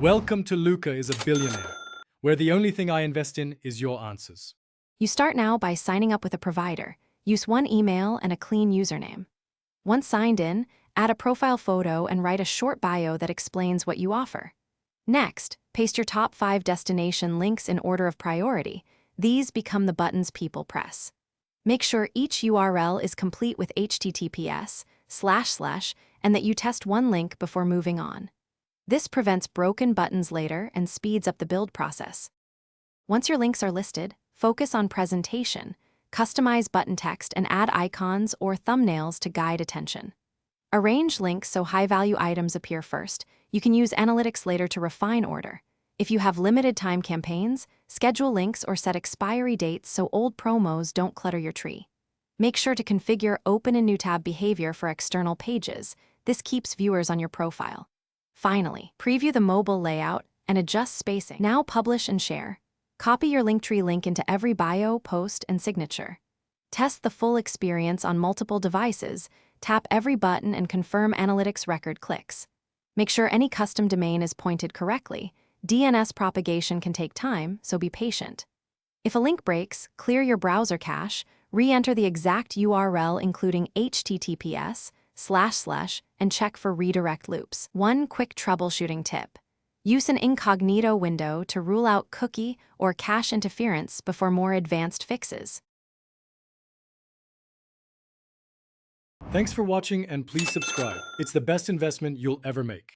Welcome to Luca is a Billionaire, where the only thing I invest in is your answers. You start now by signing up with a provider. Use one email and a clean username. Once signed in, add a profile photo and write a short bio that explains what you offer. Next, paste your top 5 destination links in order of priority. These become the buttons people press. Make sure each URL is complete with https:// and that you test one link before moving on. This prevents broken buttons later and speeds up the build process. Once your links are listed, focus on presentation, customize button text, and add icons or thumbnails to guide attention. Arrange links so high-value items appear first. You can use analytics later to refine order. If you have limited time campaigns, schedule links or set expiry dates so old promos don't clutter your tree. Make sure to configure open and new tab behavior for external pages. This keeps viewers on your profile. Finally, preview the mobile layout and adjust spacing. Now publish and share. Copy your Linktree link into every bio, post, and signature. Test the full experience on multiple devices. Tap every button and confirm analytics record clicks. Make sure any custom domain is pointed correctly. DNS propagation can take time, so be patient. If a link breaks, clear your browser cache, re-enter the exact URL including https:// and check for redirect loops. One quick troubleshooting tip. Use an incognito window to rule out cookie or cache interference before more advanced fixes. Thanks for watching and please subscribe. It's the best investment you'll ever make.